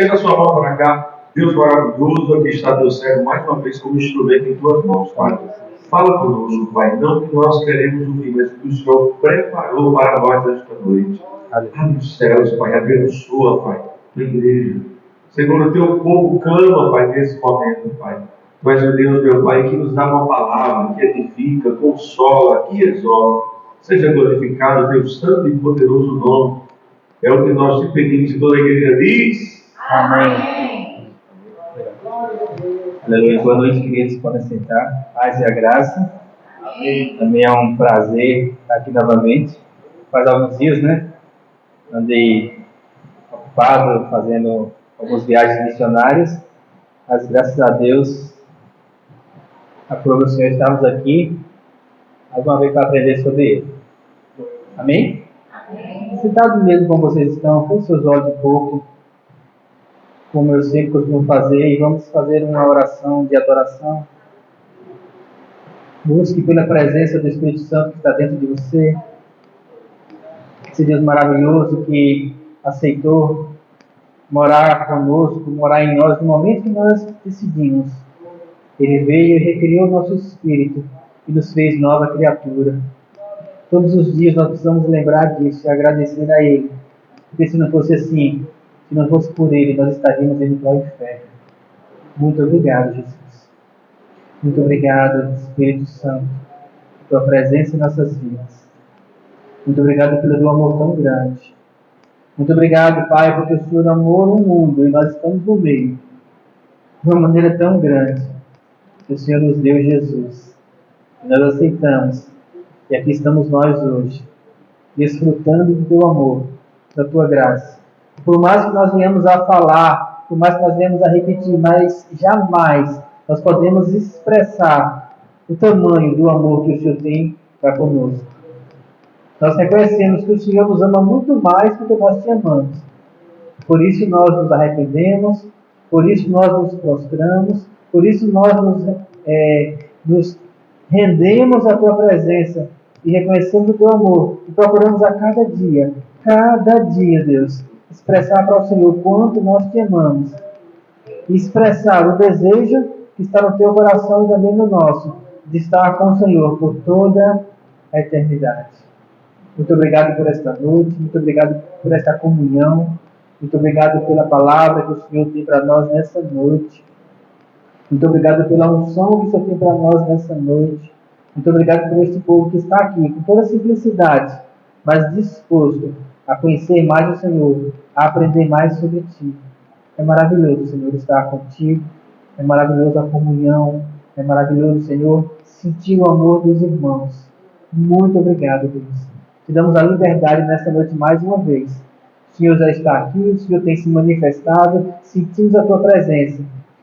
Estenda a sua mão para cá. Deus maravilhoso, aqui está teu servo mais uma vez como instrumento em tuas mãos, Pai. Fala conosco, Pai. Não que nós queremos ouvir, mas que o Senhor preparou para nós esta noite. Abre os céus, Pai. Abençoa, Pai, tua igreja. Senhor, o teu povo clama, Pai, nesse momento, Pai. Tu és o Deus, meu Pai, que nos dá uma palavra, que edifica, consola, que exorta. Seja glorificado o teu santo e poderoso nome. É o que nós te pedimos e toda a igreja diz. Amém. Aleluia. Boa noite, queridos. Podem sentar. Paz e a graça. Amém. Também é um prazer estar aqui novamente. Faz alguns dias, né? Andei ocupado fazendo algumas viagens missionárias. Mas graças a Deus, aprova o Senhor estarmos aqui mais uma vez para aprender sobre Ele. Amém? Amém. Sentado mesmo como vocês estão, feche seus olhos um pouco, como eu sempre costumo fazer, e vamos fazer uma oração de adoração. Busque pela presença do Espírito Santo que está dentro de você. Esse Deus maravilhoso que aceitou morar conosco, morar em nós no momento que nós decidimos. Ele veio e recriou o nosso espírito e nos fez nova criatura. Todos os dias nós precisamos lembrar disso e agradecer a Ele. Porque se não fosse assim, se não fosse por Ele, nós estaríamos indo para o inferno. Muito obrigado, Jesus. Muito obrigado, Espírito Santo, por tua presença em nossas vidas. Muito obrigado pelo teu amor tão grande. Muito obrigado, Pai, porque o Senhor amou o mundo e nós estamos no meio. De uma maneira tão grande, que o Senhor nos deu Jesus. E nós aceitamos. E aqui estamos nós hoje, desfrutando do teu amor, da tua graça. Por mais que nós venhamos a falar, por mais que nós venhamos a repetir, mas jamais nós podemos expressar o tamanho do amor que o Senhor tem para conosco. Nós reconhecemos que o Senhor nos ama muito mais do que nós te amamos. Por isso nós nos arrependemos, por isso nós nos prostramos, por isso nós nos rendemos à tua presença e reconhecemos o teu amor e procuramos a cada dia, Deus, expressar para o Senhor quanto nós te amamos e expressar o desejo que está no teu coração e também no nosso, de estar com o Senhor por toda a eternidade. Muito obrigado por esta noite, muito obrigado por esta comunhão, muito obrigado pela palavra que o Senhor tem para nós nessa noite. Muito obrigado pela unção que o Senhor tem para nós nessa noite. Muito obrigado por este povo que está aqui, com toda simplicidade, mas disposto a conhecer mais o Senhor, a aprender mais sobre Ti. É maravilhoso, Senhor, estar contigo. É maravilhoso a comunhão. É maravilhoso, Senhor, sentir o amor dos irmãos. Muito obrigado, Deus. Te damos a liberdade nesta noite mais uma vez. O Senhor já está aqui, o Senhor tem se manifestado, sentimos a Tua presença.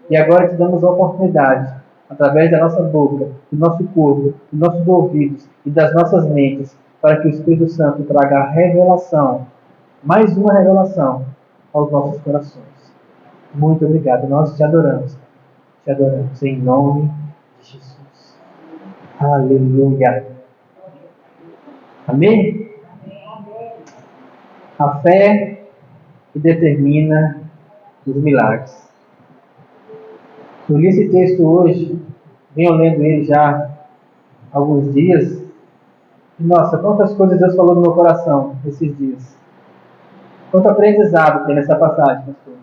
E agora te damos a oportunidade, através da nossa boca, do nosso corpo, dos nossos ouvidos e das nossas mentes, para que o Espírito Santo traga a revelação, mais uma revelação, aos nossos corações. Muito obrigado. Nós te adoramos. Te adoramos em nome de Jesus. Aleluia. Amém? A fé que determina os milagres. Eu li esse texto hoje, venho lendo ele já há alguns dias. Nossa, quantas coisas Deus falou no meu coração esses dias. Quanto aprendizado tem nessa passagem, pastor.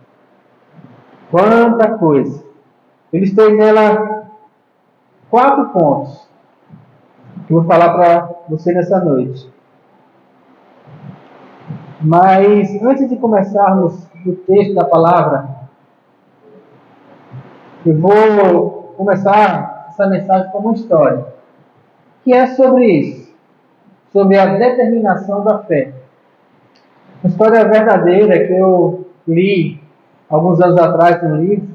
Quanta coisa. Eu listei nela 4 pontos que eu vou falar para você nessa noite. Mas antes de começarmos o texto da palavra, eu vou começar essa mensagem com uma história, que é sobre isso, sobre a determinação da fé. Uma história verdadeira que eu li alguns anos atrás no livro.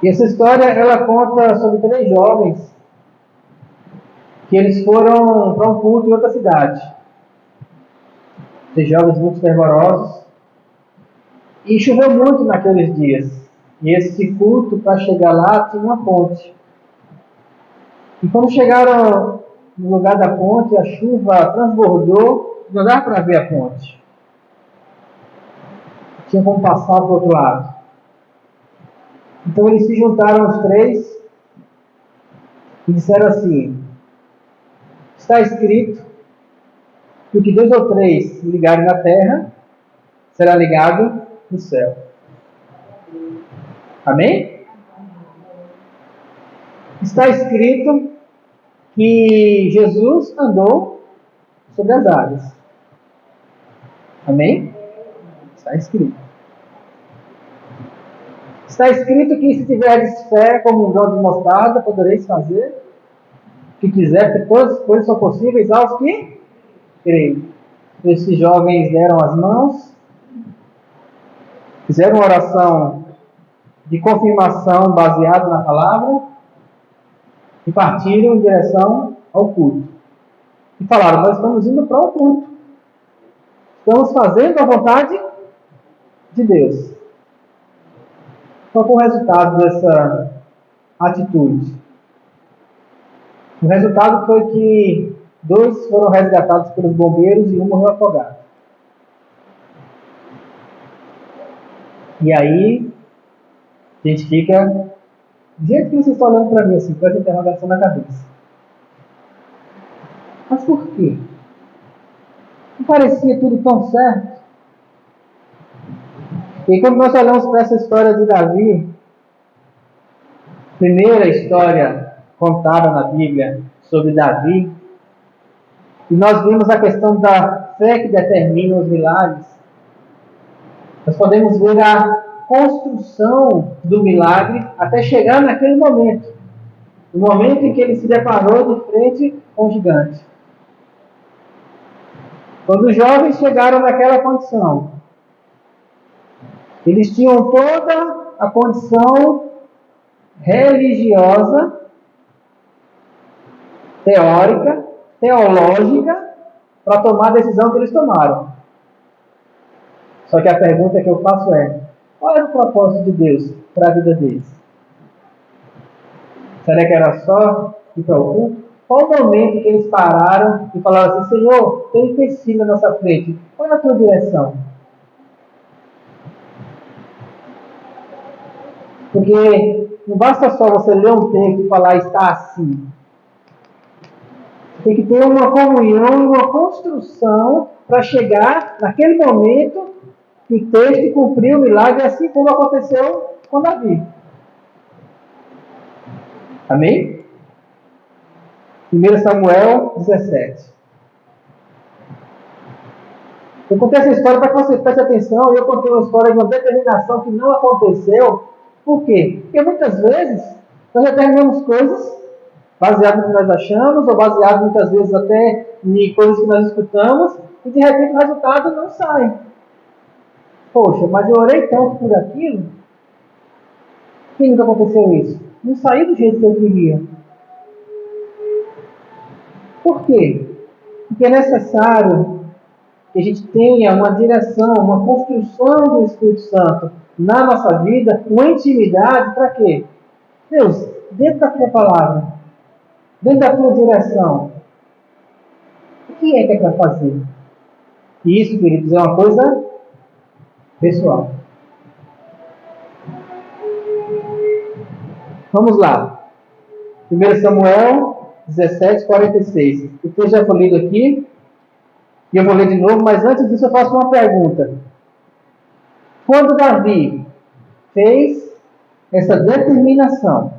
E essa história, ela conta sobre 3 jovens que eles foram para um culto em outra cidade. 3 jovens muito fervorosos. E choveu muito naqueles dias. E esse culto, para chegar lá, tinha uma ponte. E quando chegaram no lugar da ponte, a chuva transbordou, não dava para ver a ponte. tinha como passar para o outro lado. Então eles se juntaram os três e disseram assim: está escrito que o que 2 ou 3 ligarem na terra será ligado no céu. Amém? Está escrito que Jesus andou sobre as águas. Amém? Está escrito. Está escrito que se tiveres fé como um grão de mostarda, podereis fazer o que quiser, porque todas as coisas são possíveis aos que creem. Esses jovens deram as mãos, fizeram uma oração de confirmação baseada na palavra e partiram em direção ao culto. E falaram: nós estamos indo para o culto. Estamos fazendo a vontade de Deus. Qual foi o resultado dessa atitude? O resultado foi que 2 foram resgatados pelos bombeiros e um morreu afogado. E aí, a gente fica do jeito que vocês estão olhando para mim, assim, com essa interrogação na cabeça. Mas por quê? Não parecia tudo tão certo? E quando nós olhamos para essa história de Davi, primeira história contada na Bíblia sobre Davi, e nós vimos a questão da fé que determina os milagres, nós podemos ver a construção do milagre até chegar naquele momento. O momento em que ele se deparou de frente com o gigante. Quando os jovens chegaram naquela condição, eles tinham toda a condição religiosa, teórica, teológica, para tomar a decisão que eles tomaram. Só que a pergunta que eu faço é: qual era o propósito de Deus para a vida deles? Será que era só ir para o culto? Qual o momento que eles pararam e falaram assim: Senhor, tem empecilho na nossa frente, qual é a tua direção? Porque não basta só você ler um texto e falar está assim. Tem que ter uma comunhão e uma construção para chegar naquele momento que o texto cumpriu o milagre, assim como aconteceu com Davi. Amém? 1 Samuel 17. Eu contei essa história para que você preste atenção, e eu contei uma história de uma determinação que não aconteceu. Por quê? Porque muitas vezes nós determinamos coisas baseado no que nós achamos, ou baseado muitas vezes até em coisas que nós escutamos, e de repente o resultado não sai. Poxa, mas eu orei tanto por aquilo, que nunca aconteceu isso? Não saiu do jeito que eu queria. Por quê? Porque é necessário que a gente tenha uma direção, uma construção do Espírito Santo na nossa vida, uma intimidade, para quê? Deus, dentro da tua palavra, dentro da tua direção, o que é para fazer? E isso, queridos, é uma coisa pessoal. Vamos lá. 1 Samuel 17, 46. O texto já foi lido aqui. E eu vou ler de novo, mas antes disso eu faço uma pergunta. Quando Davi fez essa determinação,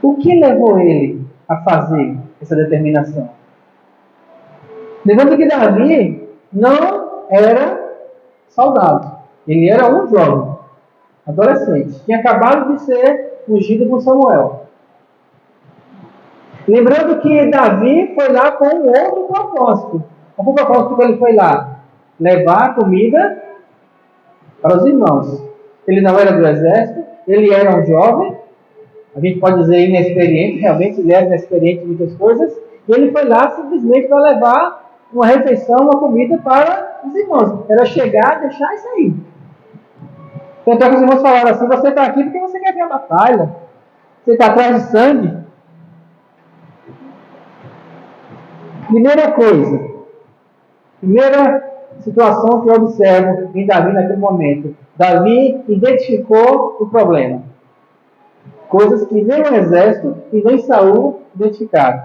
o que levou ele a fazer essa determinação? Lembrando que Davi não era soldado. Ele era um jovem, adolescente. Tinha acabado de ser ungido por Samuel. Lembrando que Davi foi lá com um outro propósito. Qual foi o propósito que ele foi lá? Levar comida para os irmãos. Ele não era do exército, ele era um jovem, a gente pode dizer inexperiente, realmente ele era inexperiente em muitas coisas, e ele foi lá simplesmente para levar uma refeição, uma comida para os irmãos. Era chegar, deixar e sair. Tanto é que os irmãos falaram assim: você está aqui porque você quer ver a batalha, você está atrás de sangue. Primeira coisa, primeira situação que eu observo em Davi naquele momento. Davi identificou o problema. Coisas que nem o exército e nem Saul identificaram.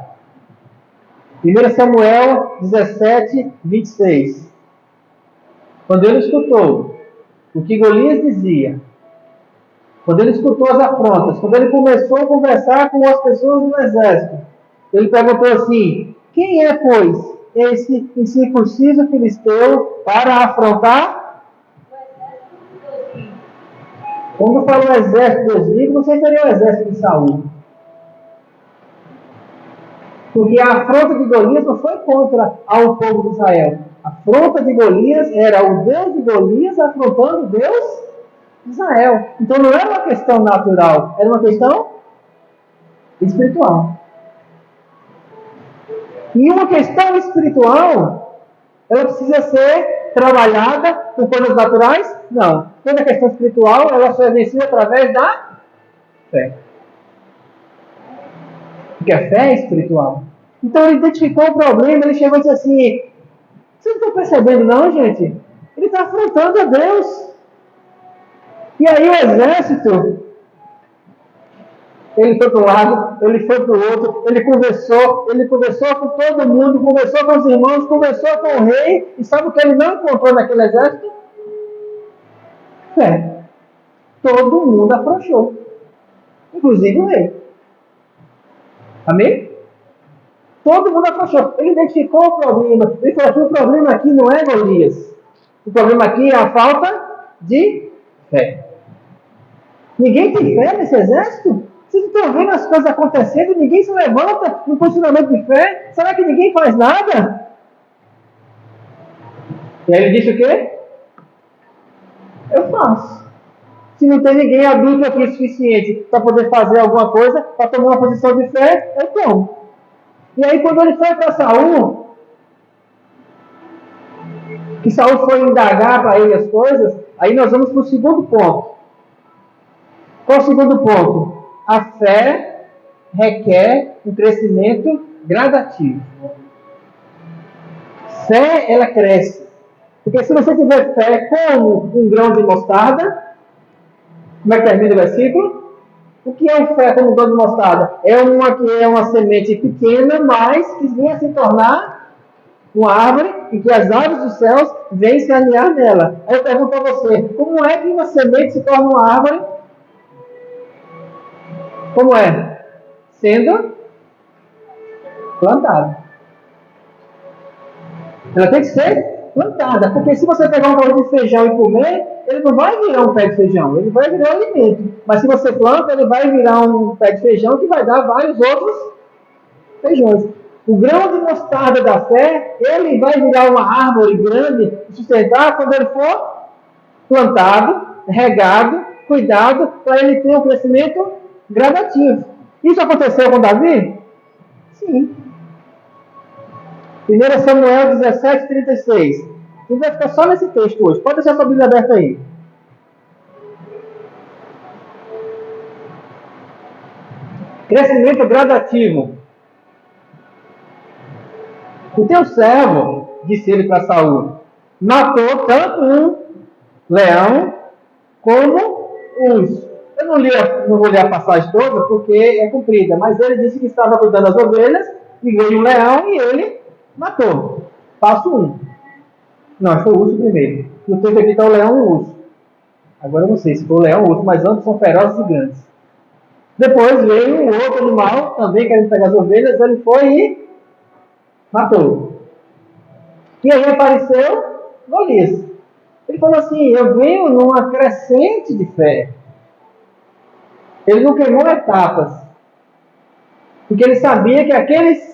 1 Samuel 17, 26. Quando ele escutou o que Golias dizia, quando ele escutou as afrontas, quando ele começou a conversar com as pessoas do exército, ele perguntou assim: quem é, pois, esse incircunciso filisteu para afrontar? Quando eu falo exército dos inimigos, não seria o exército de Saul. Porque a afronta de Golias não foi contra ao povo de Israel. A afronta de Golias era o Deus de Golias afrontando o Deus de Israel. Então não era uma questão natural, era uma questão espiritual. E uma questão espiritual, ela precisa ser trabalhada com coisas naturais? Não. Toda questão espiritual, ela só é vencida através da fé. Porque a fé é espiritual. Então ele identificou o problema, ele chegou e disse assim: vocês não estão percebendo não, gente? Ele está afrontando a Deus. E aí o exército, ele foi para um lado, ele foi para o outro, ele conversou com todo mundo, conversou com os irmãos, conversou com o rei, e sabe o que ele não encontrou naquele exército? Fé. Todo mundo afrouxou, inclusive o rei. Amém? Todo mundo afrouxou. Ele identificou o problema. Ele falou que o problema aqui não é Golias. O problema aqui é a falta de fé. Ninguém tem fé nesse exército? Vocês estão vendo as coisas acontecendo e ninguém se levanta no posicionamento de fé? Será que ninguém faz nada? E aí ele disse o quê? Eu faço. Se não tem ninguém adulto aqui o suficiente para poder fazer alguma coisa, para tomar uma posição de fé, eu tomo. E aí quando ele foi para Saul, que Saul foi indagar para ele as coisas, aí nós vamos para o segundo ponto. Qual é o segundo ponto? A fé requer um crescimento gradativo. Fé, ela cresce. Porque se você tiver fé como um grão de mostarda, como é que termina o versículo? O que é fé como um grão de mostarda? É uma semente pequena, mas que vem a se tornar uma árvore e que as aves dos céus vêm se alinhar nela. Aí eu pergunto a você, como é que uma semente se torna uma árvore? Como é? Sendo plantada. Ela tem que ser plantada, porque se você pegar um pão de feijão e comer, ele não vai virar um pé de feijão, ele vai virar um alimento. Mas se você planta, ele vai virar um pé de feijão que vai dar vários outros feijões. O grão de mostarda da fé, ele vai virar uma árvore grande e sustentar quando ele for plantado, regado, cuidado, para ele ter um crescimento gradativo. Isso aconteceu com Davi? Sim. 1 Samuel 17, 36. A gente vai ficar só nesse texto hoje. Pode deixar sua Bíblia aberta aí. Crescimento gradativo. O teu servo, disse ele para Saul, matou tanto um leão como uns. Eu não vou ler a passagem toda porque é comprida, mas ele disse que estava cuidando das ovelhas e veio um leão e ele matou. Passo 1. Não, foi o urso primeiro. No texto aqui está o leão e o urso. Agora eu não sei se foi o leão ou o urso, mas ambos são ferozes e grandes. Depois veio um outro animal, também querendo pegar as ovelhas, ele foi e matou. E aí apareceu Golias. Ele falou assim, eu venho numa crescente de fé. Ele não queimou etapas. Porque ele sabia que aqueles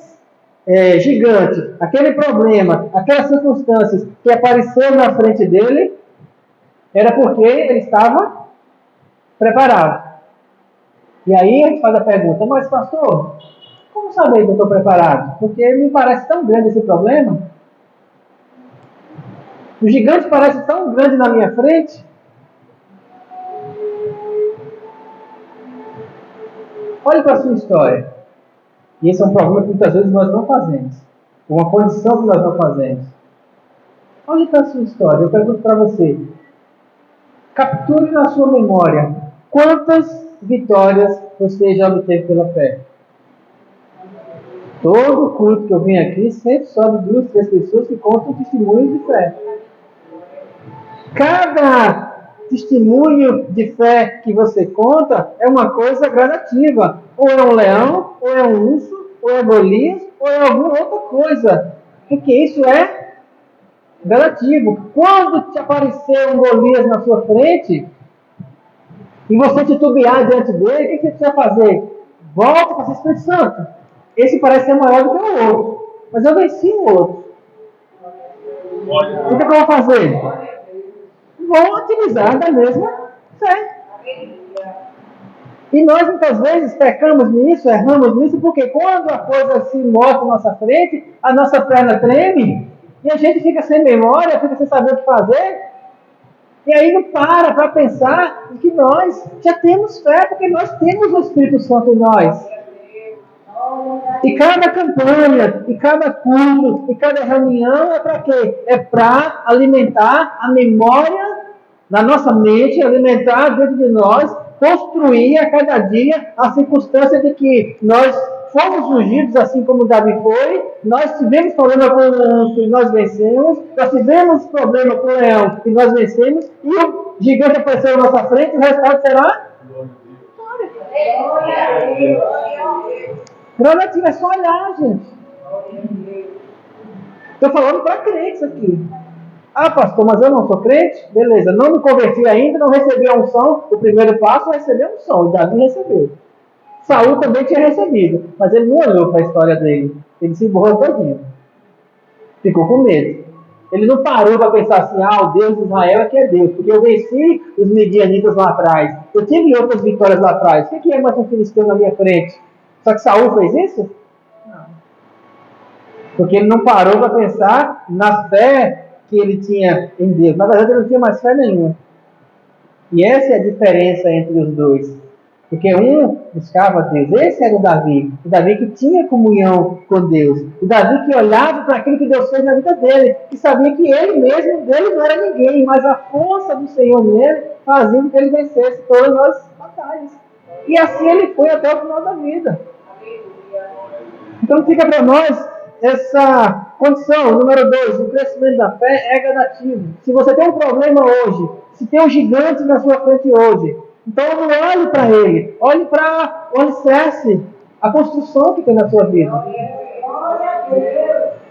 gigante, aquele problema, aquelas circunstâncias que apareceram na frente dele, era porque ele estava preparado. E aí a gente faz a pergunta, mas pastor, como saber que eu estou preparado? Porque me parece tão grande esse problema. O gigante parece tão grande na minha frente. Olhe para a sua história. E esse é um problema que muitas vezes nós não fazemos. Uma condição que nós não fazemos. Olhe para a sua história. Eu pergunto para você. Capture na sua memória quantas vitórias você já obteve pela fé. Todo culto que eu venho aqui sempre sobe 2, 3 pessoas que contam testemunhos de fé. Cada testemunho de fé que você conta é uma coisa gradativa. Ou é um leão, ou é um urso, ou é Golias, ou é alguma outra coisa. Porque isso é gradativo. Quando te aparecer um Golias na sua frente, e você titubear diante dele, o que você precisa fazer? Volta para o Espírito Santo. Esse parece ser maior do que o outro. Mas eu venci o outro. O que eu vou fazer? Vou utilizar da mesma fé. E nós muitas vezes pecamos nisso, erramos nisso, porque quando a coisa se mostra à nossa frente, a nossa perna treme, e a gente fica sem memória, fica sem saber o que fazer, e aí não para pensar que nós já temos fé, porque nós temos o Espírito Santo em nós. E cada campanha, e cada culto, e cada reunião é para quê? É para alimentar a memória na nossa mente, alimentar dentro de nós, construir a cada dia a circunstância de que nós fomos ungidos assim como Davi foi, nós tivemos problema com o urso e nós vencemos, nós tivemos problema com o leão e nós vencemos, e o gigante apareceu na nossa frente, e o resultado será relativo, é só olhar, gente. Estou falando para crentes aqui. Ah, pastor, mas eu não sou crente? Beleza, não me converti ainda, não recebi a unção. O primeiro passo é receber a unção, e Davi recebeu. Saul também tinha recebido, mas ele não olhou para a história dele. Ele se borrou todinho. Ficou com medo. Ele não parou para pensar assim, o Deus de Israel é que é Deus, porque eu venci os midianitas lá atrás. Eu tive outras vitórias lá atrás. O que é mais um filisteu na minha frente? Só que Saul fez isso? Não. Porque ele não parou para pensar na fé que ele tinha em Deus. Na verdade, ele não tinha mais fé nenhuma. E essa é a diferença entre os dois. Porque um buscava Deus. Esse era o Davi. O Davi que tinha comunhão com Deus. O Davi que olhava para aquilo que Deus fez na vida dele. E sabia que ele mesmo, dele não era ninguém. Mas a força do Senhor nele fazia com que ele vencesse todas as batalhas. E assim ele foi até o final da vida. Então fica para nós essa condição. Número 2, o crescimento da fé é gradativo. Se você tem um problema hoje, se tem um gigante na sua frente hoje, então não olhe para ele, olhe para o alicerce, a construção que tem na sua vida.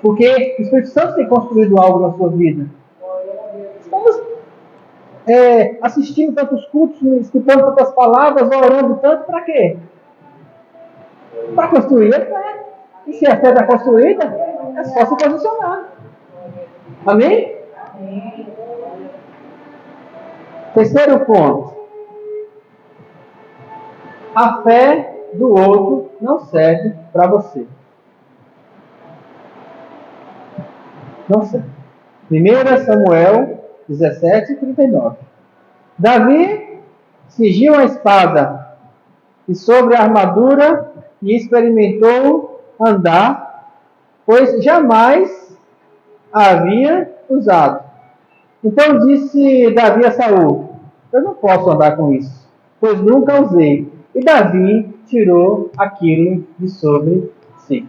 Porque o Espírito Santo tem construído algo na sua vida. Estamos assistindo tantos cultos, escutando tantas palavras, orando tanto, para quê? Para construir a fé. E se a fé está construída, é só se posicionar. Amém? Terceiro ponto. A fé do outro não serve para você. Não serve. 1 Samuel 17:39. Davi cingiu a espada e sobre a armadura e experimentou andar, pois jamais a havia usado. Então disse Davi a Saul: eu não posso andar com isso, pois nunca usei. E Davi tirou aquilo de sobre si.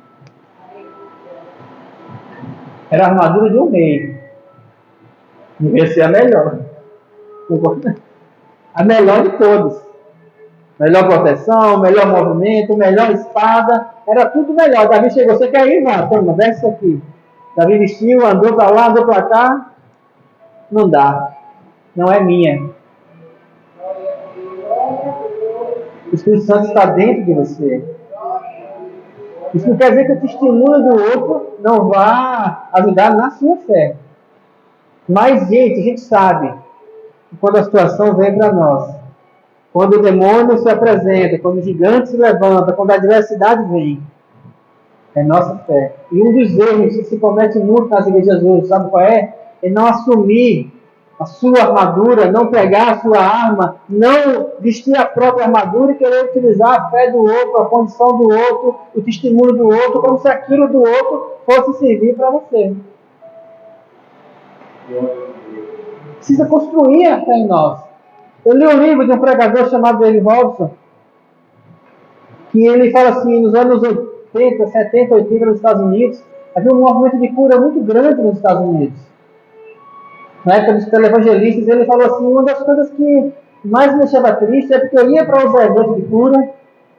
Era a armadura de um rei. Devia ser a melhor. A melhor de todos. Melhor proteção, melhor movimento, melhor espada. Era tudo melhor. Davi chegou, você quer ir? Vá, toma, desce isso aqui. Davi vestiu, andou para lá, andou para cá. Não dá. Não é minha. O Espírito Santo está dentro de você. Isso não quer dizer que o testemunho do outro não vá ajudar na sua fé. Mas, gente, a gente sabe que quando a situação vem para nós, quando o demônio se apresenta, quando o gigante se levanta, quando a adversidade vem, é nossa fé. E um dos erros que se comete muito nas igrejas hoje, sabe qual é? É não assumir a sua armadura, não pegar a sua arma, não vestir a própria armadura e querer utilizar a fé do outro, a condição do outro, o testemunho do outro, como se aquilo do outro fosse servir para você. Precisa construir a fé em nós. Eu li um livro de um pregador chamado Dale Robson, que ele fala assim, nos anos 80, 70, 80 nos Estados Unidos, havia um movimento de cura muito grande nos Estados Unidos. Na época dos televangelistas, ele falou assim, uma das coisas que mais me deixava triste é porque eu ia para os eventos de cura,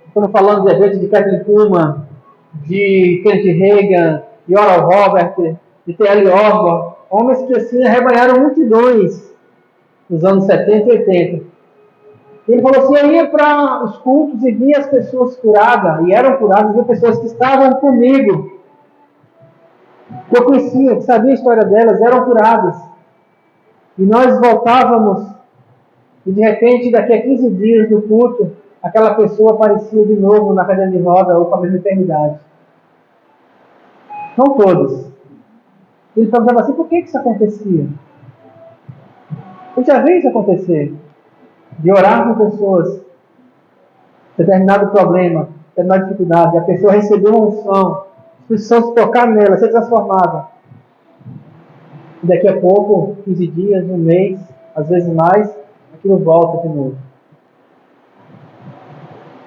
estamos falando de eventos de Kathleen Kuhlman, de Kenneth Reagan, de Oral Roberts, de T.L. Osborne, homens que assim arrebanharam multidões nos anos 70 e 80. Ele falou assim, eu ia para os cultos e via as pessoas curadas, e eram curadas, via pessoas que estavam comigo, que eu conhecia, que sabia a história delas, eram curadas. E nós voltávamos, e de repente, daqui a 15 dias do culto, aquela pessoa aparecia de novo na cadeira de roda ou com a mesma enfermidade. Não todos. Ele perguntava assim, por que isso acontecia? Eu já vi isso acontecer. De orar com pessoas, determinado problema, determinada dificuldade, a pessoa recebeu uma unção, a Espírito tocar nela, ser transformada. E daqui a pouco, 15 dias, um mês, às vezes mais, aquilo volta de novo.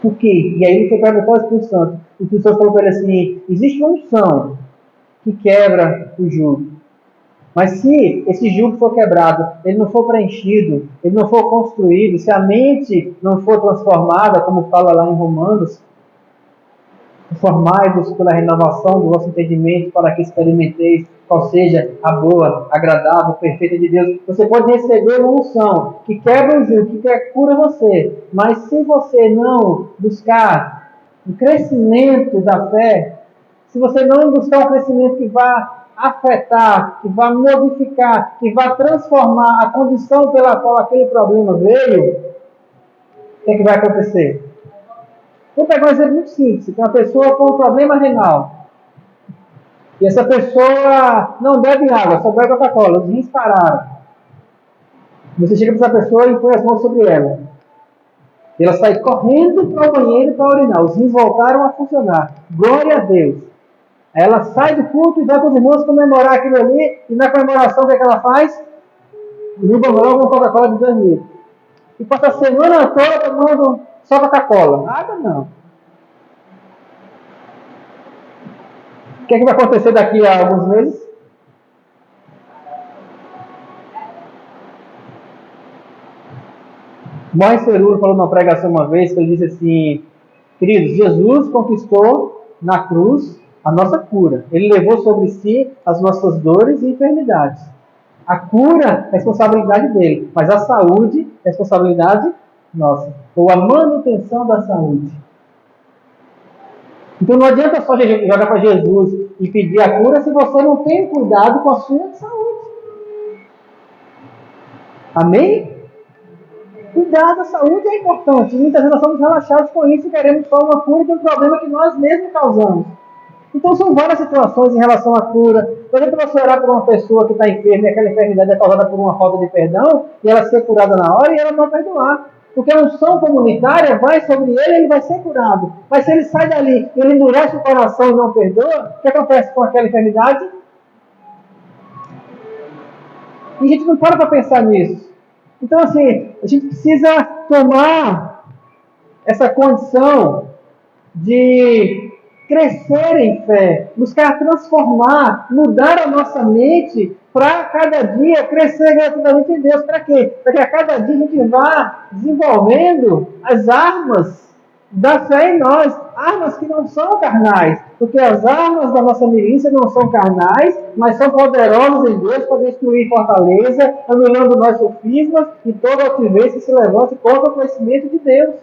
Por quê? E aí ele foi perguntar ao Espírito Santo. O Espírito Santo falou para ele assim, existe uma unção que quebra o jugo. Mas se esse jugo for quebrado, ele não for preenchido, ele não for construído, se a mente não for transformada, como fala lá em Romanos, formai-vos pela renovação do vosso entendimento, para que experimenteis qual seja a boa, agradável, perfeita de Deus. Você pode receber uma unção que quebra o jugo, que cura você, mas se você não buscar um crescimento da fé, se você não buscar um crescimento que vá afetar, que vai modificar, que vai transformar a condição pela qual aquele problema veio, o que é que vai acontecer? Vou pegar um exemplo muito simples. Tem uma pessoa com um problema renal. E essa pessoa não bebe água, só bebe Coca-Cola. Os rins pararam. Você chega para essa pessoa e põe as mãos sobre ela. Ela sai correndo para o banheiro para urinar. Os rins voltaram a funcionar. Glória a Deus. Aí ela sai do culto e vai com os irmãos comemorar aquilo ali, e na comemoração o que é que ela faz? Derruba logo uma Coca-Cola de 2 litros. E passa a semana toda tomando só Coca-Cola. Água não. O que é que vai acontecer daqui a alguns meses? Morris Cerullo falou numa pregação uma vez, que ele disse assim, queridos, Jesus conquistou na cruz a nossa cura. Ele levou sobre si as nossas dores e enfermidades. A cura é responsabilidade dele, mas a saúde é responsabilidade nossa. Ou a manutenção da saúde. Então não adianta só jogar para Jesus e pedir a cura se você não tem cuidado com a sua saúde. Amém? Cuidar da saúde é importante. Muitas vezes nós somos relaxados com isso e queremos só uma cura de um problema que nós mesmos causamos. Então são várias situações em relação à cura. Por exemplo, você orar por uma pessoa que está enferma e aquela enfermidade é causada por uma falta de perdão e ela ser curada na hora e ela não perdoar. Porque a unção comunitária vai sobre ele e ele vai ser curado. Mas se ele sai dali e ele endurece o coração e não perdoa, o que acontece com aquela enfermidade? E a gente não para pensar nisso. Então, assim, a gente precisa tomar essa condição de crescer em fé, buscar transformar, mudar a nossa mente para cada dia crescer gratuitamente em Deus. Para quê? Para que a cada dia a gente vá desenvolvendo as armas da fé em nós, armas que não são carnais, porque as armas da nossa milícia não são carnais, mas são poderosas em Deus para destruir fortaleza, anulando nossos sofismas e toda altivez que se levante contra o conhecimento de Deus.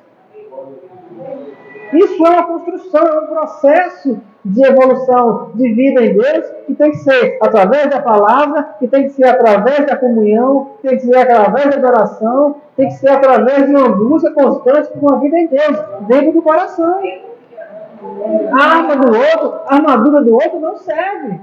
Isso é uma construção, é um processo de evolução de vida em Deus que tem que ser através da palavra, que tem que ser através da comunhão, que tem que ser através da adoração, tem que ser através de uma busca constante por uma vida em Deus, dentro do coração. A arma do outro, a armadura do outro não serve.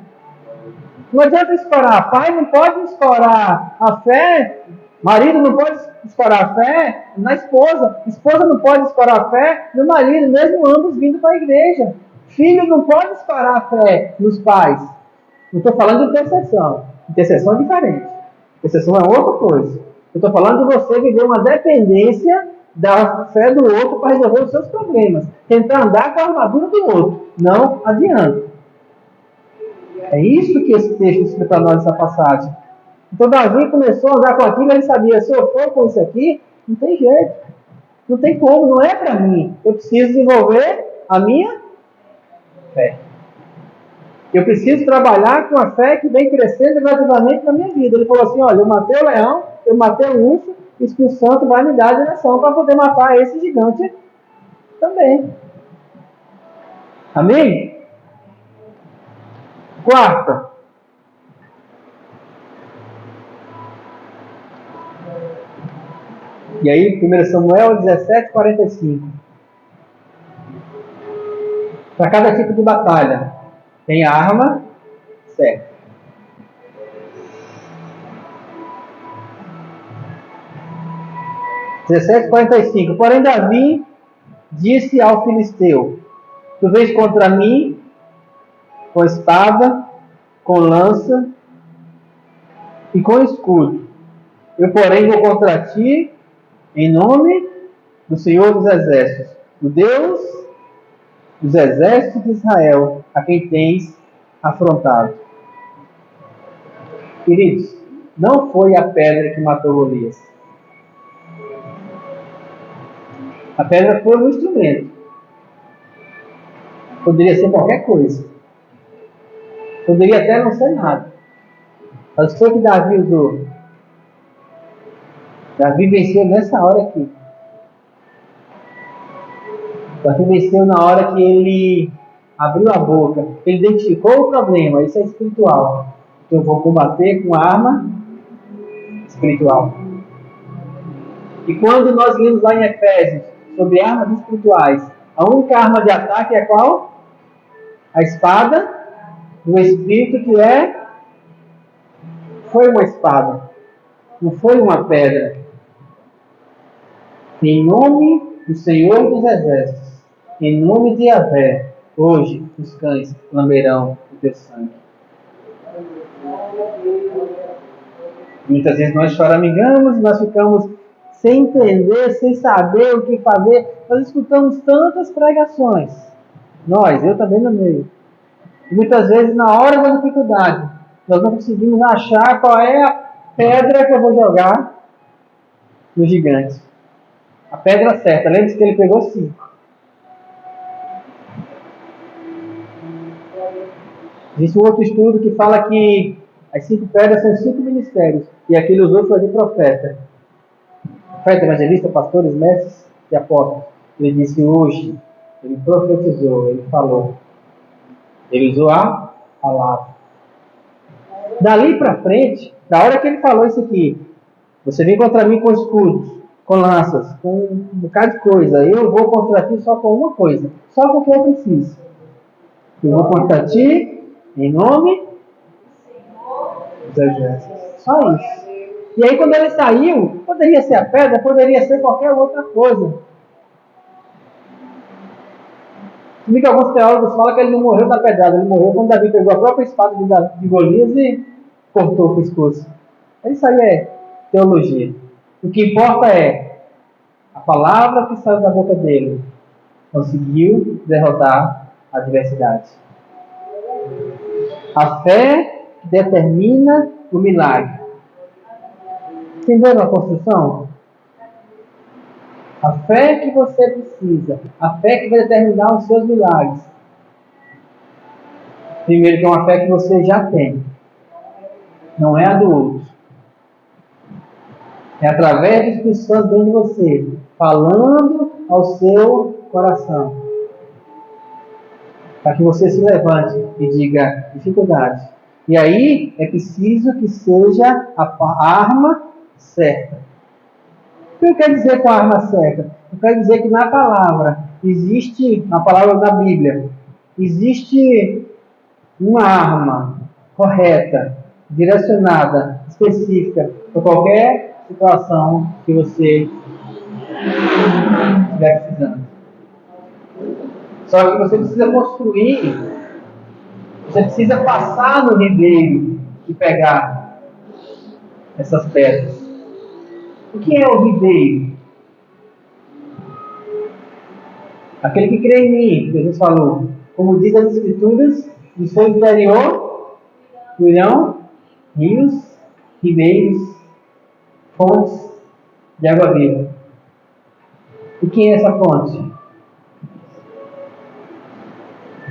Não adianta escorar. Pai não pode escorar a fé, marido não pode escorar a fé na esposa, esposa não pode escorar a fé no marido, mesmo ambos vindo para a igreja. Filho não pode escorar a fé nos pais. Não estou falando de intercessão. Intercessão é diferente. Exceção é outra coisa. Eu estou falando de você viver uma dependência da fé do outro para resolver os seus problemas. Tentar andar com a armadura do outro. Não adianta. É isso que esse texto explica para nós, essa passagem. Então Davi começou a andar com aquilo, ele sabia, se eu for com isso aqui, não tem jeito. Não tem como, não é para mim. Eu preciso desenvolver a minha fé. Eu preciso trabalhar com a fé que vem crescendo gradativamente na minha vida. Ele falou assim, olha, eu matei o leão, eu matei o urso, o Espírito Santo vai me dar a direção para poder matar esse gigante também. Amém? Quarta. E aí, 1 Samuel 17:45. Para cada tipo de batalha, tem a arma certa. (17:45). Porém, Davi disse ao filisteu: tu vens contra mim com espada, com lança e com escudo. Eu, porém, vou contra ti em nome do Senhor dos Exércitos, o Deus dos exércitos de Israel, a quem tens afrontado. Queridos, não foi a pedra que matou Golias. A pedra foi um instrumento. Poderia ser qualquer coisa. Poderia até não ser nada. Mas o que foi que Davi usou? Davi venceu nessa hora aqui. Davi venceu na hora que ele abriu a boca. Ele identificou o problema. Isso é espiritual. Então eu vou combater com arma espiritual. E quando nós lemos lá em Efésios sobre armas espirituais, a única arma de ataque é qual? A espada do Espírito, que foi uma espada, não foi uma pedra. Em nome do Senhor dos Exércitos, em nome de Yahvé, hoje os cães lamberão o teu sangue. Muitas vezes nós choramingamos, nós ficamos sem entender, sem saber o que fazer. Nós escutamos tantas pregações. Eu também no meio. E muitas vezes, na hora da dificuldade, nós não conseguimos achar qual é a pedra que eu vou jogar no gigante. A pedra certa. Lembre-se que ele pegou 5. Existe um outro estudo que fala que as 5 pedras são 5 ministérios. E aquele usou foi de profeta. Profeta, evangelista, pastores, mestres e apóstolos. Ele disse hoje, ele profetizou, ele falou. Ele usou a palavra. Dali para frente, da hora que ele falou isso aqui, você vem contra mim com escudos, com lanças, com um bocado de coisa. Eu vou contra ti só com uma coisa, só com o que eu preciso. Eu vou contra ti em nome dos exércitos. Só isso. E aí quando ele saiu, poderia ser a pedra, poderia ser qualquer outra coisa. Se que alguns teólogos falam que ele não morreu da pedrada, ele morreu quando Davi pegou a própria espada de Golias e cortou o pescoço. Isso aí é teologia. O que importa é a palavra que saiu da boca dele conseguiu derrotar a adversidade. A fé determina o milagre. Entenderam a construção? A fé que você precisa, a fé que vai determinar os seus milagres. Primeiro, que é uma fé que você já tem, não é a do outro. É através do Espírito Santo dentro de você, falando ao seu coração, para que você se levante e diga dificuldade. E aí é preciso que seja a arma certa. O que eu quero dizer com a arma certa? Eu quero dizer que na palavra na palavra da Bíblia, existe uma arma correta, direcionada, específica para qualquer situação que você estiver precisando. Só que você precisa construir, você precisa passar no ribeiro e pegar. essas pedras. O que é o ribeiro? Aquele que crê em mim, Jesus falou, como diz as Escrituras, do seu interior fluirão rios, ribeiros, fontes de água viva. E quem é essa fonte?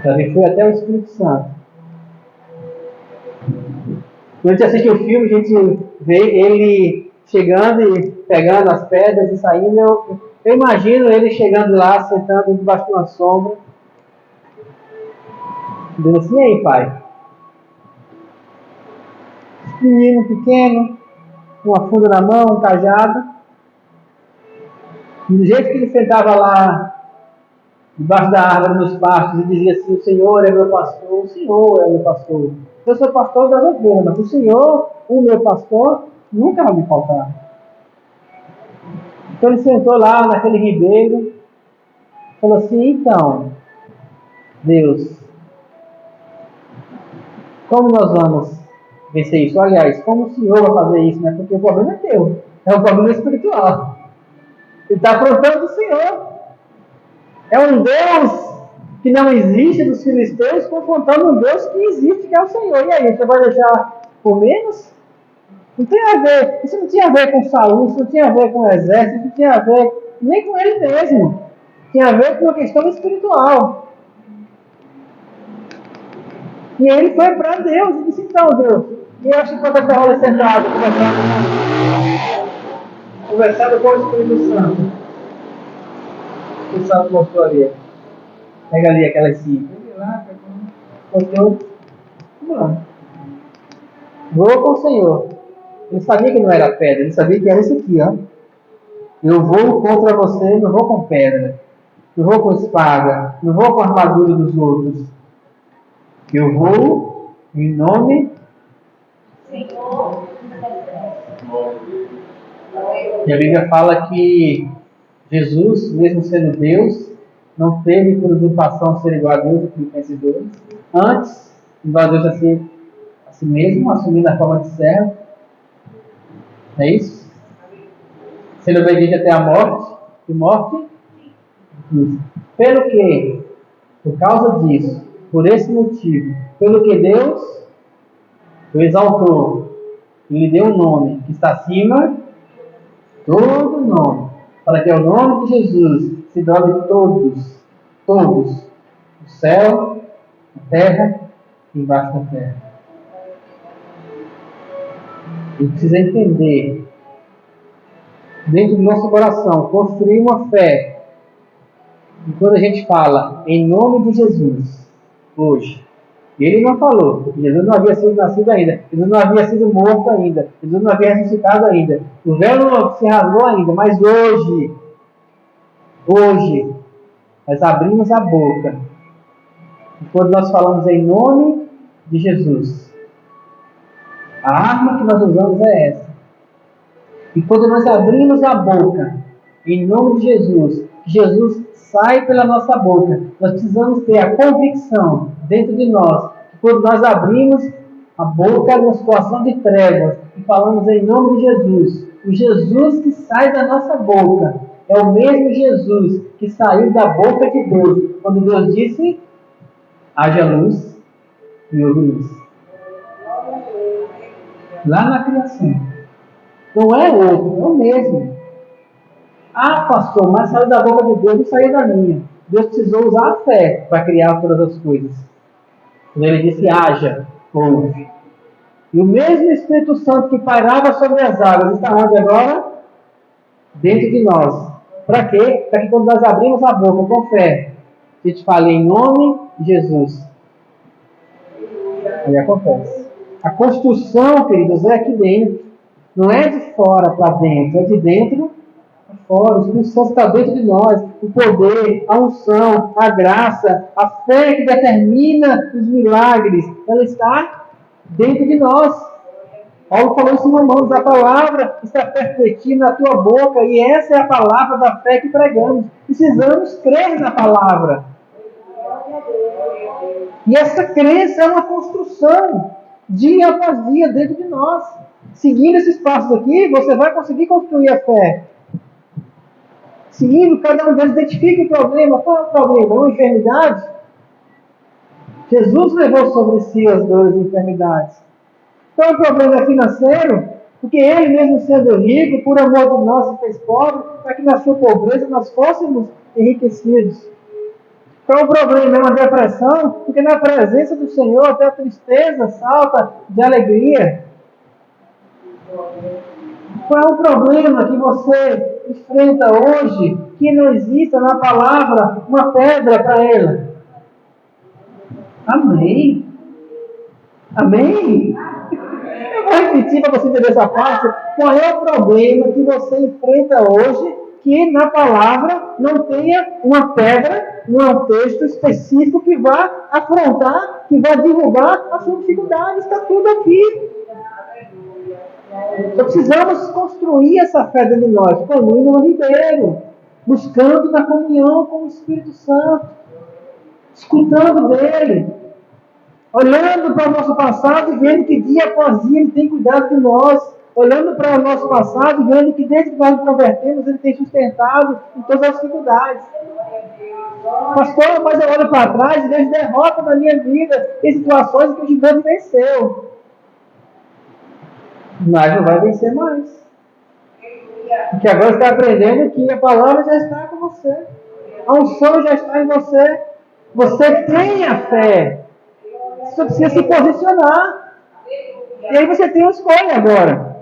Também foi até o Espírito Santo. Quando a gente assiste o filme, a gente vê ele chegando e pegando as pedras e saindo. Eu imagino ele chegando lá, sentando debaixo de uma sombra, dizendo assim: e aí, pai? Menino pequeno, uma funda na mão, um cajado. E do jeito que ele sentava lá, debaixo da árvore, nos pastos, e dizia assim: o Senhor é meu pastor, o Senhor é meu pastor. Eu sou pastor das ovelhas, mas o Senhor, o meu pastor, nunca vai me faltar. Então ele sentou lá naquele ribeiro, falou assim: então, Deus, como nós vamos vencer isso? Aliás, como o Senhor vai fazer isso? Né? Porque o problema é teu, é um problema espiritual. Ele está afrontando o Senhor. É um Deus que não existe dos filisteus, confrontando um Deus que existe, que é o Senhor. E aí, você vai deixar por menos? Não tem a ver, isso não tinha a ver com Saul, isso não tinha a ver com o exército, isso não tinha a ver nem com ele mesmo. Tinha a ver com uma questão espiritual. E ele foi para Deus e disse: então, Deus. E eu acho que quando a rola sentado, conversando com o Espírito Santo, o Santo mostrou ali. Pega ali aquelas cinco. Mostrou. Vamos lá. Vou com o Senhor. Ele sabia que não era pedra, ele sabia que era isso aqui, ó. Eu vou contra você, não vou com pedra, não vou com espada, não vou com a armadura dos outros. Eu vou em nome Senhor. E a Bíblia fala que Jesus, mesmo sendo Deus, não teve por usurpação ser igual a Deus, Filipenses 2. Antes, esvaziou-se a si mesmo, assumindo a forma de servo. É isso? Sendo obediente até a morte. E morte? Isso. Pelo que, por causa disso, por esse motivo, pelo que Deus o exaltou e lhe deu um nome que está acima de todo nome, para que ao nome de Jesus se dobre todos, o céu, a terra e embaixo da terra. A gente precisa entender, dentro do nosso coração, construir uma fé. E quando a gente fala em nome de Jesus, hoje, ele não falou, Jesus não havia sido nascido ainda, Jesus não havia sido morto ainda, Jesus não havia ressuscitado ainda, o véu não se rasgou ainda, mas hoje, nós abrimos a boca, e quando nós falamos em nome de Jesus, a arma que nós usamos é essa. E quando nós abrimos a boca, em nome de Jesus, Jesus sai pela nossa boca, nós precisamos ter a convicção dentro de nós, que quando nós abrimos a boca numa situação de trevas e falamos em nome de Jesus, o Jesus que sai da nossa boca é o mesmo Jesus que saiu da boca de Deus, quando Deus disse: haja luz e houve luz. Lá na criação. Não é outro, é o mesmo. Ah, pastor, mas saiu da boca de Deus, não saiu da minha. Deus precisou usar a fé para criar todas as coisas. Quando ele disse: haja, houve. E o mesmo Espírito Santo que pairava sobre as águas está onde agora? Dentro de nós. Para quê? Para que quando nós abrimos a boca com fé, a gente fale em nome de Jesus. Aí acontece. A construção, queridos, é aqui dentro. Não é de fora para dentro, é de dentro para fora. O Espírito Santo está dentro de nós. O poder, a unção, a graça, a fé que determina os milagres, ela está dentro de nós. Paulo falou isso em Romanos: a palavra está perto de ti, na tua boca, e essa é a palavra da fé que pregamos. Precisamos crer na palavra. E essa crença é uma construção, dia após dia, dentro de nós. Seguindo esses passos aqui, você vai conseguir construir a fé. Seguindo, cada um deles identifica o problema. Qual é o problema? Uma enfermidade? Jesus levou sobre si as dores e enfermidades. Qual é o problema financeiro? Porque Ele, mesmo sendo rico, por amor de nós, se fez pobre, para que na sua pobreza nós fôssemos enriquecidos. Qual é o problema? É uma depressão? Porque na presença do Senhor até a tristeza salta de alegria. Qual é o problema que você enfrenta hoje que não exista na palavra uma pedra para ela? Amém. Amém. Eu vou repetir para você entender essa parte. Qual é o problema que você enfrenta hoje que na palavra não tenha uma pedra, um texto específico que vá afrontar, que vá divulgar a sua dificuldade? Está tudo aqui. Então precisamos construir essa fé dentro de nós, como indo no ribeiro, buscando na comunhão com o Espírito Santo, escutando dele, olhando para o nosso passado e vendo que dia após dia ele tem cuidado de nós, olhando para o nosso passado e vendo que desde que nós nos convertemos ele tem sustentado em todas as dificuldades. Pastor, mas eu olho para trás e vejo derrota na minha vida, em situações que o gigante venceu. Mas não vai vencer mais. Porque agora você está aprendendo que a palavra já está com você. A unção já está em você. Você tem a fé. Você só precisa se posicionar. E aí você tem uma escolha agora.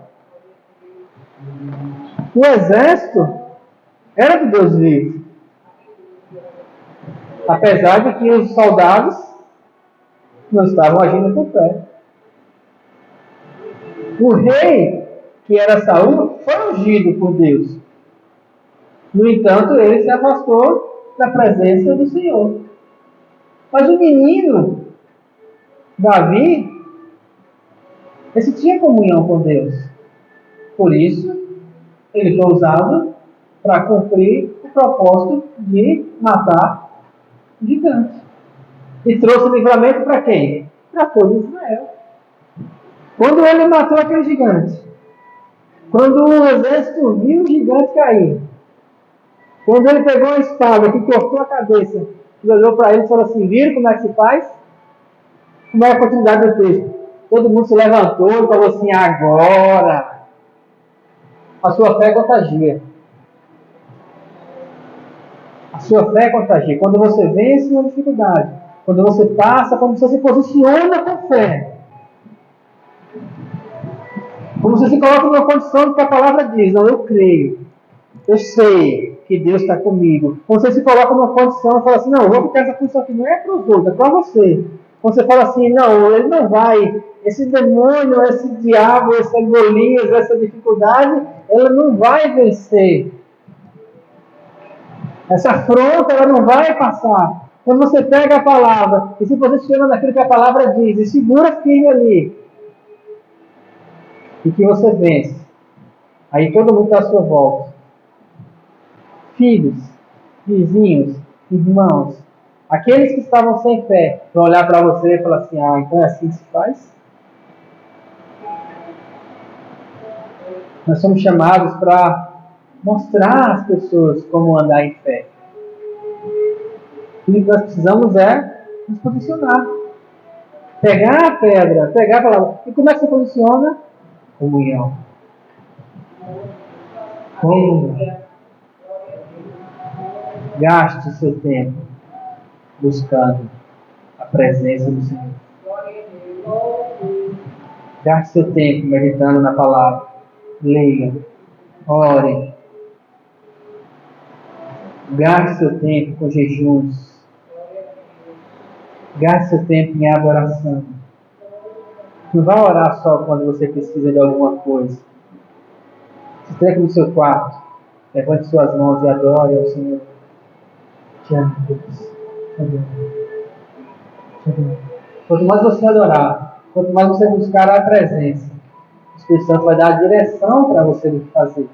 O exército era de Deus vivo. Apesar de que os soldados não estavam agindo com fé. O rei, que era Saul, foi ungido por Deus. No entanto, ele se afastou da presença do Senhor. Mas o menino, Davi, esse tinha comunhão com Deus. Por isso, ele foi usado para cumprir o propósito de matar o gigante. E trouxe livramento para quem? Para todo Israel. Quando ele matou aquele gigante, quando o exército viu o gigante cair, quando ele pegou a espada que cortou a cabeça, e olhou para ele e falou assim: viram como é que se faz? Como é a continuidade do texto? Todo mundo se levantou e falou assim: agora a sua fé contagia. A sua fé contagia. Quando você vence uma dificuldade, quando você passa, quando você se posiciona com fé, quando você se coloca numa condição que a palavra diz: não, eu creio, eu sei que Deus está comigo. Quando você se coloca numa condição e fala assim: não, eu vou ficar essa função aqui, não é para os outros, é para você. Quando você fala assim: não, ele não vai, esse demônio, esse diabo, essa Golias, essa dificuldade, ela não vai vencer. Essa afronta, ela não vai passar. Quando você pega a palavra e se posiciona naquilo que a palavra diz e segura firme ali, e que você vence, aí todo mundo está à sua volta. Filhos, vizinhos, irmãos, aqueles que estavam sem fé, vão olhar para você e falar assim: ah, então é assim que se faz? Nós somos chamados para mostrar às pessoas como andar em fé. O que nós precisamos é nos posicionar. Pegar a pedra, pegar a palavra. E como é que se posiciona? Comunhão. Comunhão. Gaste o seu tempo buscando a presença do Senhor. Gaste seu tempo meditando na palavra. Leia. Ore. Gaste seu tempo com jejuns. Gaste seu tempo em adoração. Não vá orar só quando você precisa de alguma coisa. Se tranque no seu quarto. Levante suas mãos e adore ao Senhor. Te amo, Deus. Te adoro. Te adoro. Quanto mais você adorar, quanto mais você buscar a presença, o Espírito Santo vai dar a direção para você fazer.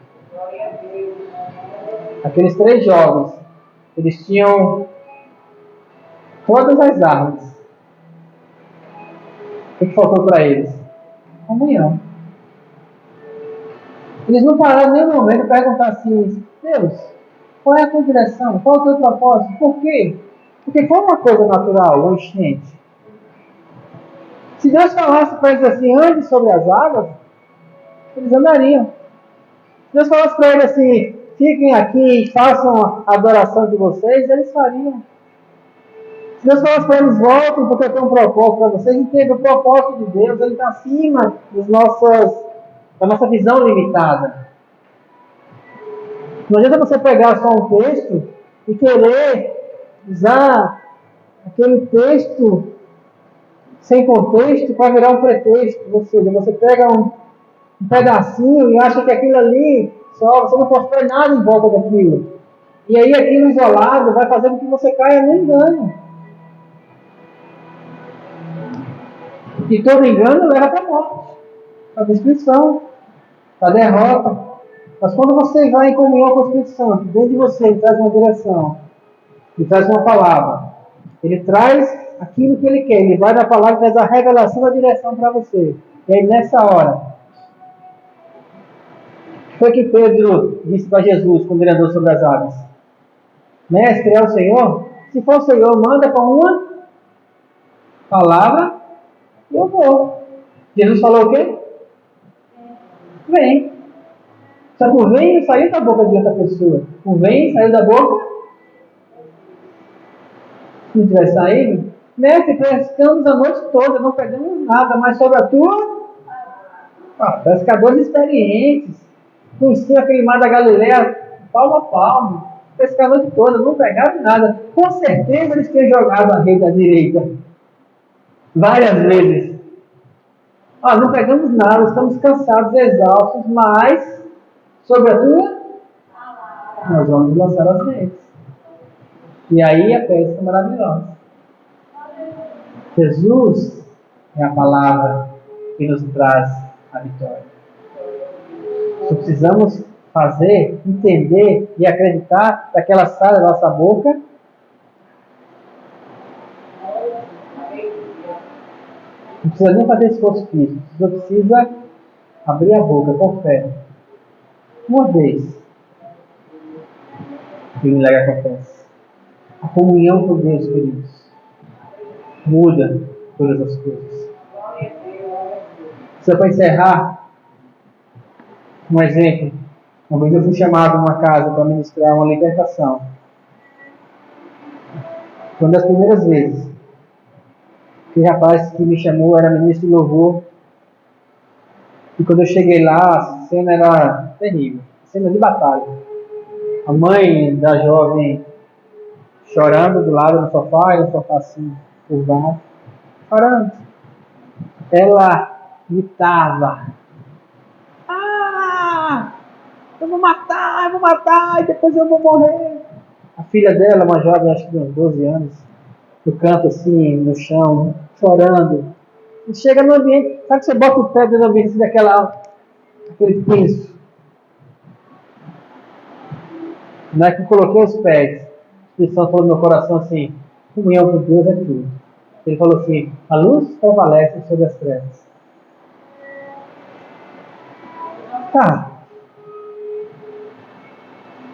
Aqueles 3 jovens, eles tinham todas as armas. O que faltou para eles? Comunhão. Eles não pararam em nenhum momento para perguntar assim, Deus, qual é a tua direção? Qual é o teu propósito? Por quê? Porque foi uma coisa natural, uma enchente. Se Deus falasse para eles assim, ande sobre as águas, eles andariam. Se Deus falasse para eles assim, fiquem aqui e façam a adoração de vocês, eles fariam. Se Deus falasse para eles, voltem porque eu tenho um propósito para vocês, entenda, o propósito de Deus, ele está acima da nossa visão limitada. Não adianta você pegar só um texto e querer usar aquele texto sem contexto para virar um pretexto. Ou seja, você pega um pedacinho e acha que aquilo ali, só você não constrói nada em volta daquilo. E aí aquilo isolado vai fazer com que você caia no engano. E todo engano leva para a morte, para a destruição, para a derrota. Mas quando você vai em comunhão com o Espírito Santo, dentro de você ele traz uma direção, ele traz uma palavra, ele traz aquilo que ele quer, ele vai na palavra e traz a revelação da direção para você. E aí nessa hora, foi que Pedro disse para Jesus quando ele andou sobre as águas: Mestre, é o Senhor? Se for o Senhor, manda com uma palavra e eu vou. Jesus falou o quê? Vem. Só que o vem não saiu da boca de outra pessoa. O vem saiu da boca. Se não tivesse saído, mestre, pescamos a noite toda, não pegamos nada, mas sobre a tua. Pescadores experientes, conheciam aquele mar da Galileia palmo a palmo, pescaram a noite toda, não pegaram nada. Com certeza eles tinham jogado a rede à direita várias vezes. Não pegamos nada, estamos cansados, exaustos, mas sobre a tua, nós vamos lançar as redes. E aí a pesca maravilhosa. Jesus é a palavra que nos traz a vitória. Só precisamos fazer, entender e acreditar que ela sai da nossa boca. Não precisa nem fazer esforço físico, só precisa abrir a boca com fé. Uma vez. E o milagre acontece. A comunhão com Deus, queridos, muda todas as coisas. Só para encerrar, um exemplo. Uma vez eu fui chamado numa casa para ministrar uma libertação. Foi uma das primeiras vezes. O rapaz que me chamou era ministro de louvor. E quando eu cheguei lá, a cena era terrível. Cena de batalha. A mãe da jovem chorando do lado do sofá, e o sofá assim, curvado. Chorando. Ela gritava: eu vou matar, e depois eu vou morrer. A filha dela, uma jovem, acho que de uns 12 anos, no canto assim, no chão, chorando. E chega no ambiente, sabe que você bota o pé dentro do ambiente assim, aquele penso. Na hora que eu coloquei os pés, o Espírito Santo falou no meu coração assim: comunhão com Deus é tudo. Ele falou assim: a luz prevalece sobre as trevas. Tá.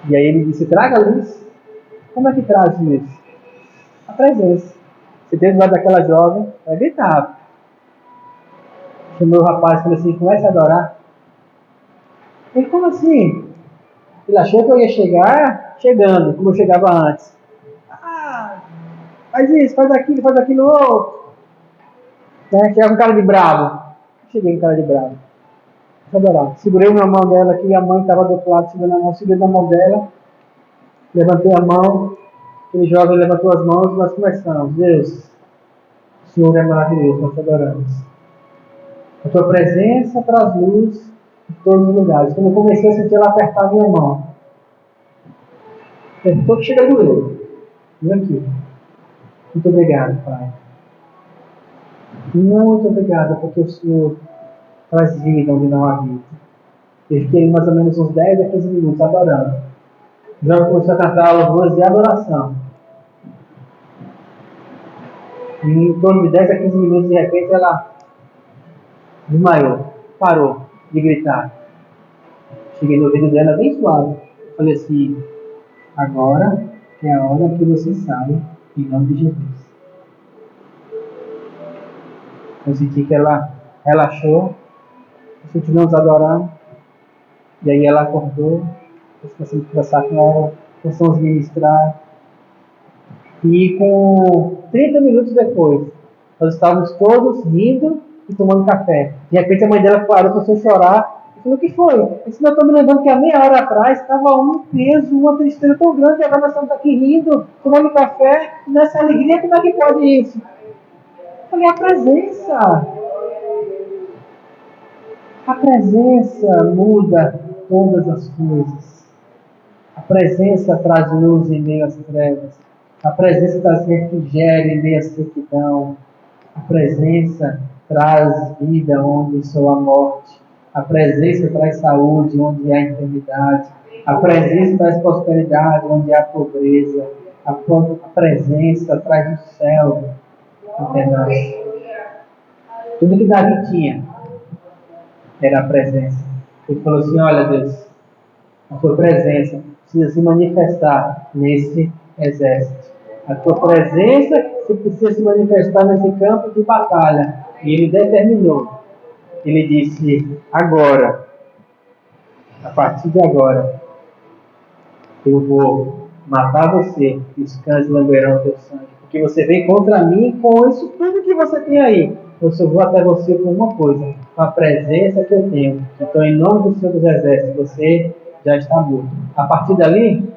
E aí ele disse: traga a luz. Como é que traz luz? A presença. Você dentro do lado daquela jovem, ela gritava. Chamou o rapaz e falou assim: comece a adorar. Ele: como assim? Ele achou que eu ia chegar chegando, como eu chegava antes. Faz isso, faz aquilo outro. Chegava com cara de bravo. Cheguei com cara de bravo. Deixa eu adorar. Segurei na mão dela aqui, a mãe estava do outro lado, segurando a mão, segurei na mão dela. Levantei a mão, aquele jovem levantou as mãos e nós começamos. Deus, o Senhor é maravilhoso, nós te adoramos. A tua presença traz luz em todos os lugares. Quando eu comecei a sentir ela apertar a minha mão, estou chegando eu. Vem aqui. Muito obrigado, Pai. Muito obrigado, porque o Senhor traz vida onde não há vida. Eu fiquei mais ou menos uns 10 a 15 minutos adorando. Já começou a cantar louvores de adoração. E em torno de 10 a 15 minutos, de repente, ela desmaiou, parou de gritar. Cheguei no ouvido dela bem suave. Falei assim, agora é a hora que você sai, em nome de Jesus. Eu senti que ela relaxou, continuamos adorando, e aí ela acordou, nós começamos a conversar com ela, começamos a ministrar, e com 30 minutos depois, nós estávamos todos rindo e tomando café. De repente a mãe dela parou, começou a chorar, e falou, o que foi? Eu disse, não, eu estou me lembrando que há meia hora atrás estava um peso, uma tristeza tão grande, e agora nós estamos aqui rindo, tomando café, e nessa alegria, como é que pode isso? Eu falei, a presença. A presença muda todas as coisas. A presença traz luz em meio às trevas. A presença traz refrigério em meio à sequidão. A presença traz vida onde só há morte. A presença traz saúde onde há enfermidade. A presença traz prosperidade onde há pobreza. A presença traz o céu até nós. Tudo que Davi tinha era a presença. Ele falou assim, olha Deus, a tua presença precisa se manifestar nesse exército. A tua presença precisa se manifestar nesse campo de batalha. E ele determinou. Ele disse, agora, a partir de agora, eu vou matar você e os cães lamberão teu sangue. Porque você vem contra mim com isso tudo que você tem aí. Eu só vou até você com uma coisa, com a presença que eu tenho. Então, em nome do Senhor dos Exércitos, você já está morto. A partir dali,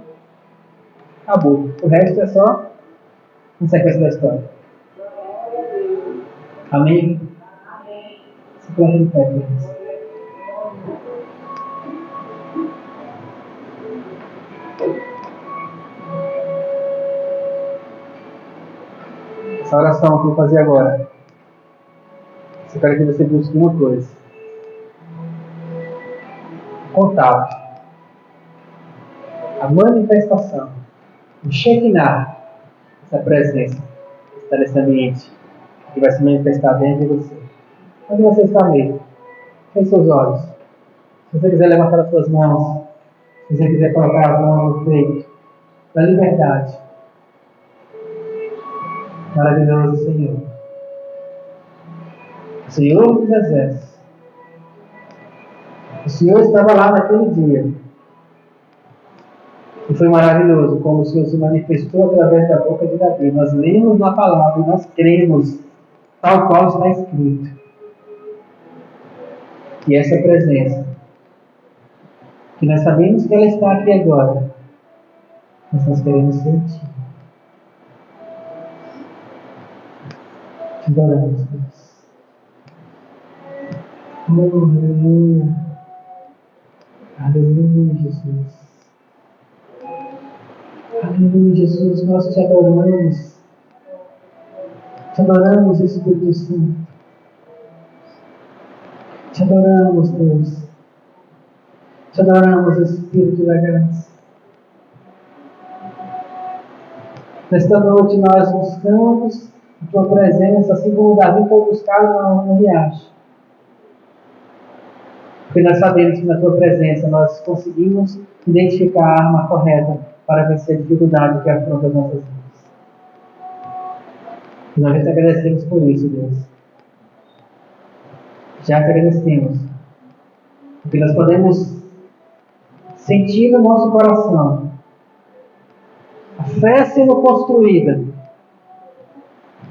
acabou. O resto é só uma sequência da história. Amém? Se coloque em pé, queridos. Essa oração que eu vou fazer agora, eu quero que você busque uma coisa. Contato. A manifestação. O Shekinah. Essa presença. Está nesse ambiente. Que vai se manifestar dentro de você. Onde você está mesmo? Feche seus olhos. Se você quiser levantar as suas mãos. Se você quiser colocar as mãos no peito. Da liberdade. Maravilhoso Senhor. Senhor dos Exércitos. O Senhor estava lá naquele dia. E foi maravilhoso como o Senhor se manifestou através da boca de Davi. Nós lemos na palavra e nós cremos, tal qual está escrito. E essa presença, que nós sabemos que ela está aqui agora, mas nós queremos sentir. Te adoramos, Deus. Oh, aleluia. Aleluia, Jesus. Aleluia, Jesus. Nós te adoramos. Te adoramos, Espírito Santo. Te adoramos, Deus. Te adoramos, Espírito da graça. Nesta noite nós buscamos a tua presença, assim como Davi foi buscado no riacho. Porque nós sabemos que na tua presença nós conseguimos identificar a arma correta para vencer a dificuldade que afronta as nossas vidas. E nós te agradecemos por isso, Deus. Já te agradecemos. Porque nós podemos sentir no nosso coração a fé sendo construída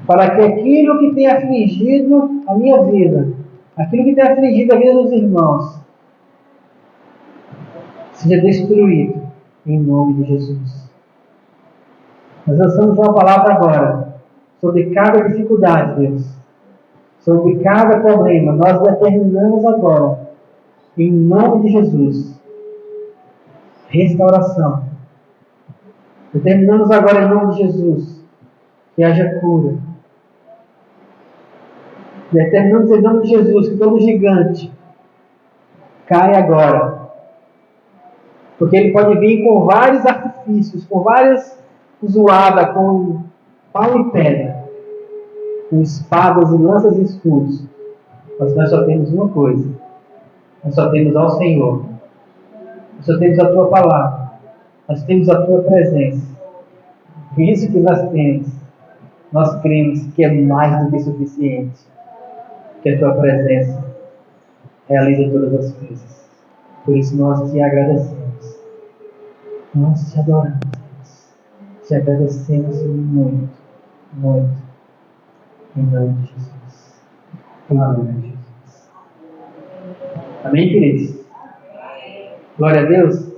para que aquilo que tem afligido a minha vida, aquilo que tem afligido a vida dos irmãos, seja destruído em nome de Jesus. Nós lançamos uma palavra agora sobre cada dificuldade, Deus, sobre cada problema. Nós determinamos agora, em nome de Jesus, restauração. Determinamos agora, em nome de Jesus, que haja cura. Determinamos em nome de Jesus que todo gigante caia agora. Porque ele pode vir com vários artifícios, com várias zoadas, com pau e pedra, com espadas e lanças e escudos. Mas nós só temos uma coisa. Nós só temos ao Senhor. nós só temos a Tua palavra, nós temos a Tua presença. Por isso que nós temos, nós cremos que é mais do que suficiente, que a Tua presença realiza todas as coisas. Por isso nós te agradecemos, nós te adoramos, Deus. Te agradecemos muito, muito, em nome de Jesus. Glória a Jesus. Amém, queridos? Glória a Deus.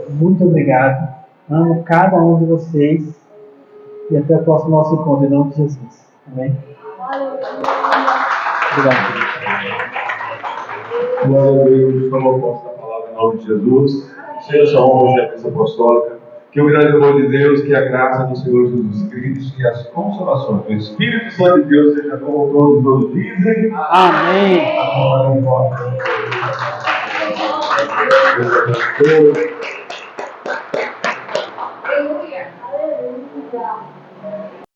Muito obrigado. Amo cada um de vocês. E até o próximo nosso encontro, em nome de Jesus. Amém? Obrigado. Glória a Deus, toma posse da palavra em nome de Jesus. Seja essa honra, Gerência Apostólica. Que o grande amor de Deus, que a graça do Senhor Jesus Cristo e as consolações do Espírito Santo de Deus seja com todos dizem. Amém. Agora em volta. Deus abençoe.